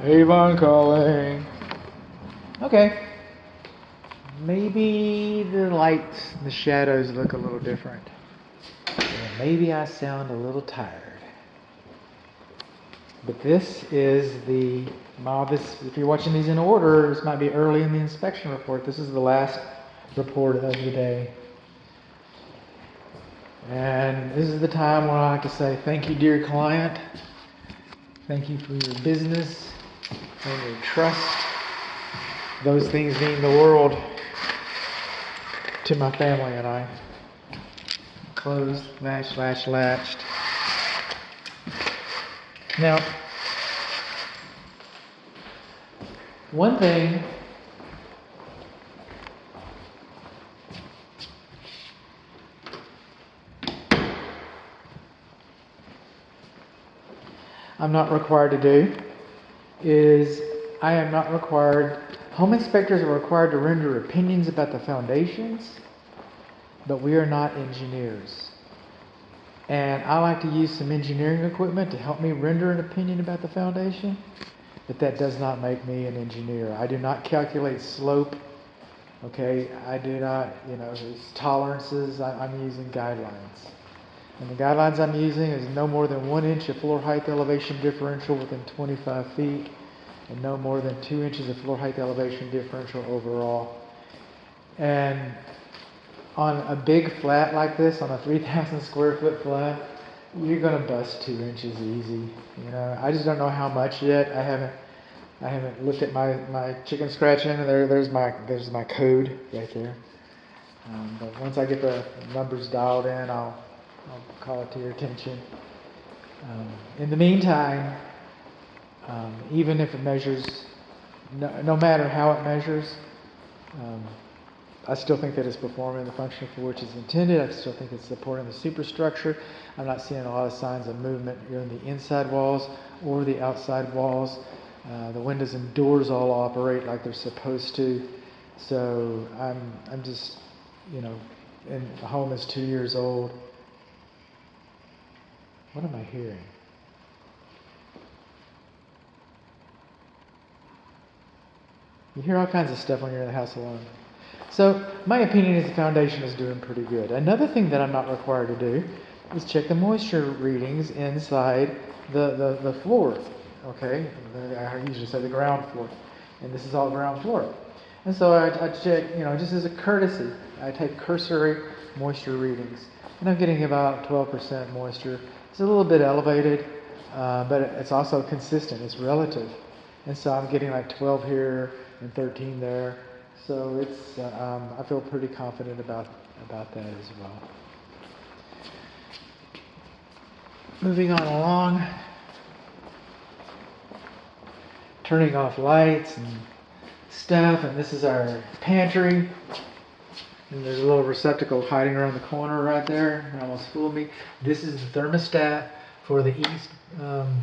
Avon calling. Okay. Maybe the lights and the shadows look a little different. Or maybe I sound a little tired. But this is if you're watching these in order, this might be early in the inspection report. This is the last report of the day. And this is the time when I like to say, thank you, dear client. Thank you for your business and your trust. Those things mean the world to my family and I. Closed, latched. Now, one thing I'm not required to do is home inspectors are required to render opinions about the foundations, but we are not engineers. And I like to use some engineering equipment to help me render an opinion about the foundation, but that does not make me an engineer. I do not calculate slope, okay? I do not, there's tolerances. I'm using guidelines. And the guidelines I'm using is no more than 1 inch of floor height elevation differential within 25 feet, and no more than 2 inches of floor height elevation differential overall. And on a big flat like this, on a 3,000 square foot flat, you're gonna bust 2 inches easy. I just don't know how much yet. I haven't looked at my chicken scratching. There's my code right there. But once I get the numbers dialed in, I'll call it to your attention. In the meantime, even if it measures, no matter how it measures, I still think that it's performing the function for which it's intended. I still think it's supporting the superstructure. I'm not seeing a lot of signs of movement in the inside walls or the outside walls. The windows and doors all operate like they're supposed to. So I'm just, and the home is 2 years old. What am I hearing? You hear all kinds of stuff when you're in the house alone. So my opinion is the foundation is doing pretty good. Another thing that I'm not required to do is check the moisture readings inside the floor. Okay, I usually say the ground floor, and this is all ground floor. And so I check, just as a courtesy, I take cursory moisture readings, and I'm getting about 12% moisture. It's a little bit elevated, but it's also consistent. It's relative, and so I'm getting like 12 here and 13 there. So it's I feel pretty confident about that as well. Moving on along, turning off lights and stuff, and this is our pantry. And there's a little receptacle hiding around the corner right there. It almost fooled me. This is the thermostat for the east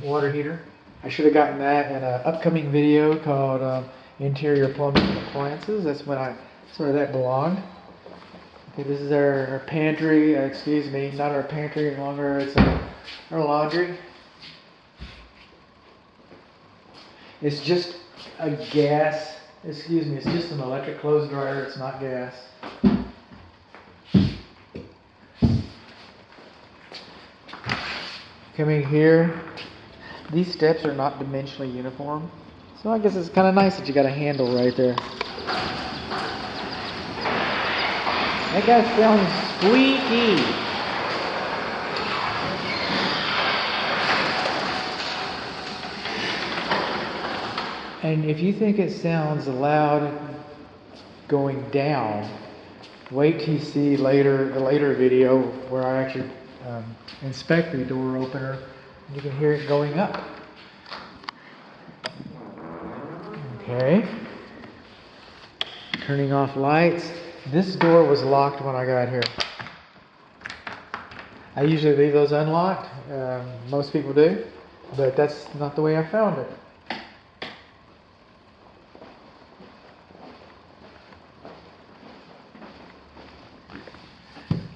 water heater. I should have gotten that in an upcoming video called Interior Plumbing and Appliances. That's when that belonged. Okay, this is our pantry. Excuse me, not our pantry any longer. It's our laundry. It's just a gas. Excuse me. It's just an electric clothes dryer. It's not gas. Coming here, these steps are not dimensionally uniform, so I guess it's kind of nice that you got a handle right there. That guy sounds squeaky. And if you think it sounds loud going down, wait till you see the later video where I actually inspect the door opener. You can hear it going up. Okay. Turning off lights. This door was locked when I got here. I usually leave those unlocked. Most people do, but that's not the way I found it.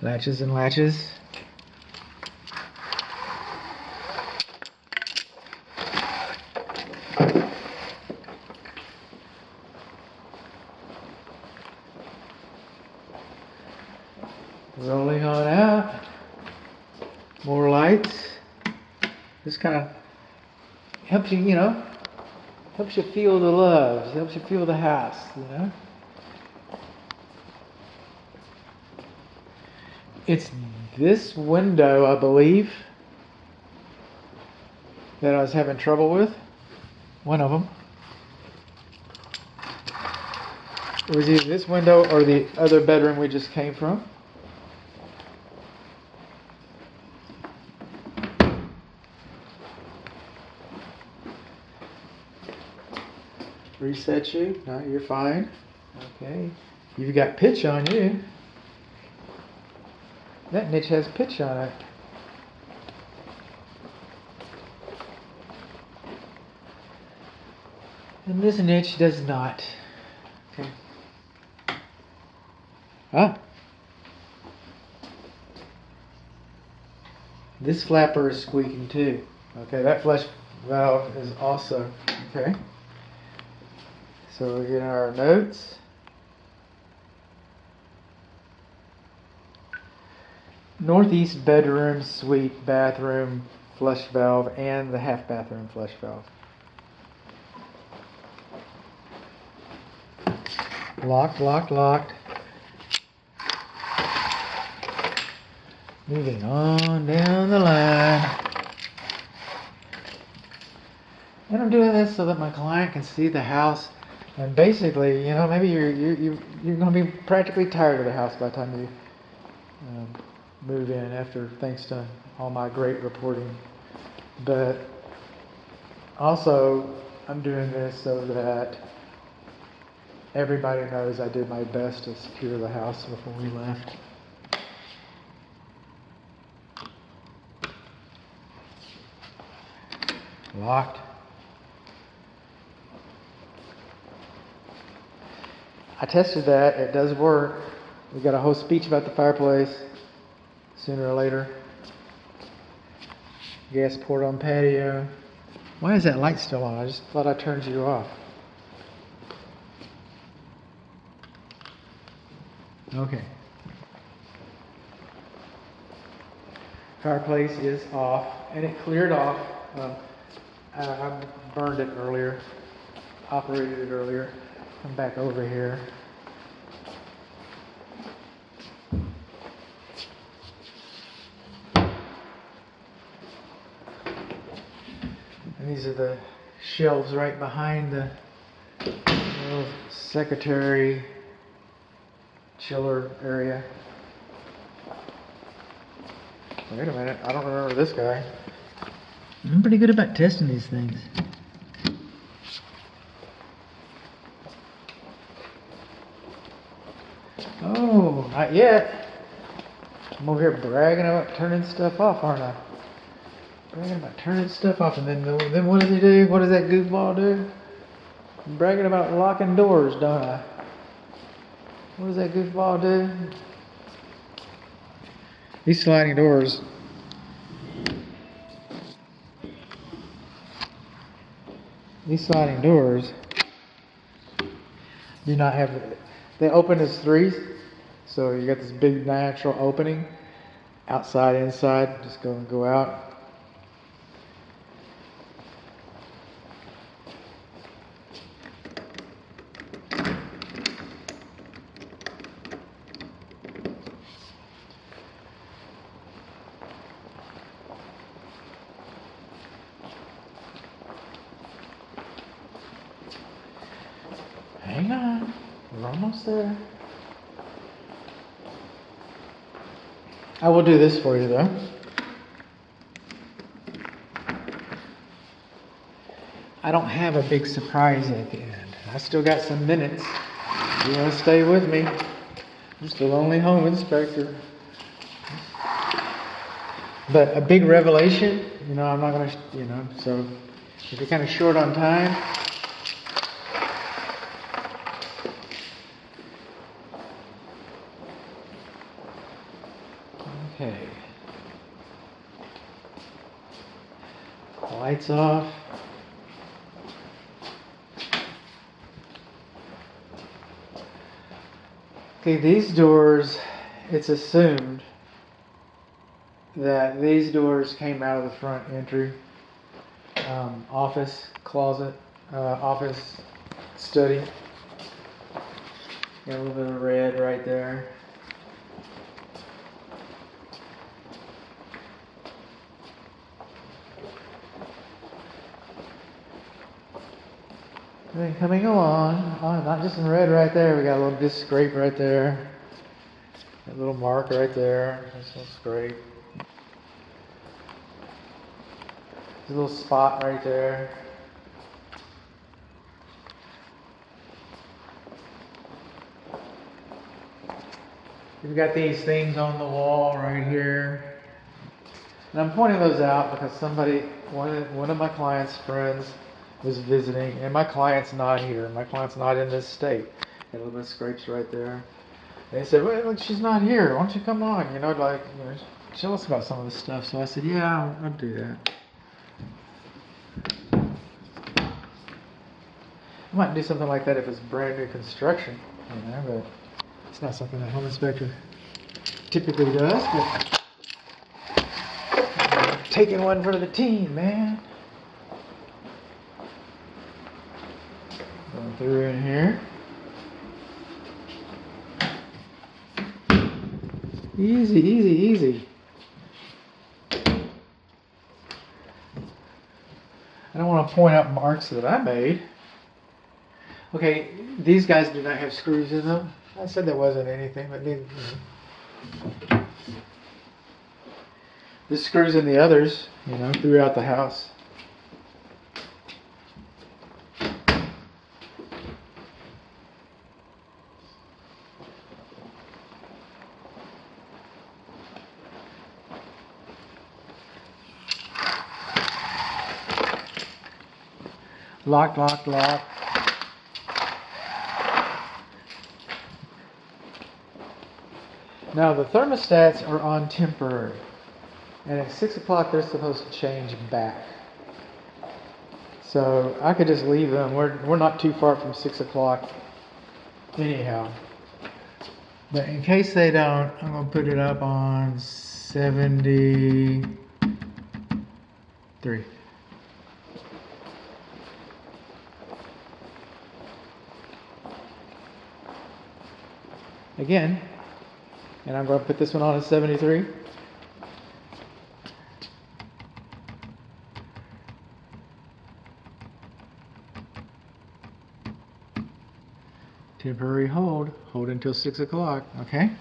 Latches and latches. just kind of helps you, helps you feel the love, helps you feel the house, It's this window, I believe, that I was having trouble with. One of them. It was either this window or the other bedroom we just came from. Reset you. No, you're fine. Okay. You've got pitch on you. That niche has pitch on it. And this niche does not. Okay. This flapper is squeaking too. Okay, that flush valve is also. Okay. So we get our notes. Northeast bedroom, suite, bathroom, flush valve, and the half bathroom flush valve. Locked, locked, locked. Moving on down the line. And I'm doing this so that my client can see the house. And basically, maybe you're going to be practically tired of the house by the time you move in after thanks to all my great reporting. But also, I'm doing this so that everybody knows I did my best to secure the house before we left. Locked. I tested that. It does work. We got a whole speech about the fireplace sooner or later. Gas port on patio. Why is that light still on? I just thought I turned you off. Okay. Fireplace is off, and it cleared off. I burned it earlier, operated it earlier. I'm back over here. And these are the shelves right behind the little secretary chiller area. Wait a minute, I don't remember this guy. I'm pretty good about testing these things. Oh, not yet. I'm over here bragging about turning stuff off, aren't I? Bragging about turning stuff off, and then what does he do? What does that goofball do? I'm bragging about locking doors, don't I? What does that goofball do? These sliding doors. These sliding doors do not have. They open as threes, so you got this big natural opening, outside, inside. Just go out. Hang on, we're almost there. I will do this for you though. I don't have a big surprise at the end. I still got some minutes. You want to stay with me? I'm still only home inspector. But a big revelation, I'm not going to, so if you're kind of short on time, okay. Lights off. Okay, these doors, it's assumed that these doors came out of the front entry office closet, office study. Got a little bit of red right there. And then coming along, not just in red right there, we got a little disc scrape right there. That little mark right there, this little scrape. There's a little spot right there. We've got these things on the wall right here. And I'm pointing those out because one of my client's friends was visiting, and my client's not here. My client's not in this state. Got a little bit of scrapes right there. And they said, "Well, look, she's not here. Why don't you come on? Tell us about some of this stuff." So I said, "Yeah, I'll do that." I might do something like that if it's brand new construction, but it's not something that home inspector typically does. But taking one for the team, man. Going through in here. Easy, easy, easy. I don't want to point out marks that I made. Okay, these guys do not have screws in them. I said there wasn't anything, but there's screws in the others, throughout the house. Lock, lock, lock. Now the thermostats are on temporary, and at 6 o'clock they're supposed to change back. So I could just leave them. We're not too far from 6 o'clock anyhow. But in case they don't, I'm gonna put it up on 73. Again, and I'm going to put this one on at 73. Temporary hold until 6 o'clock, okay?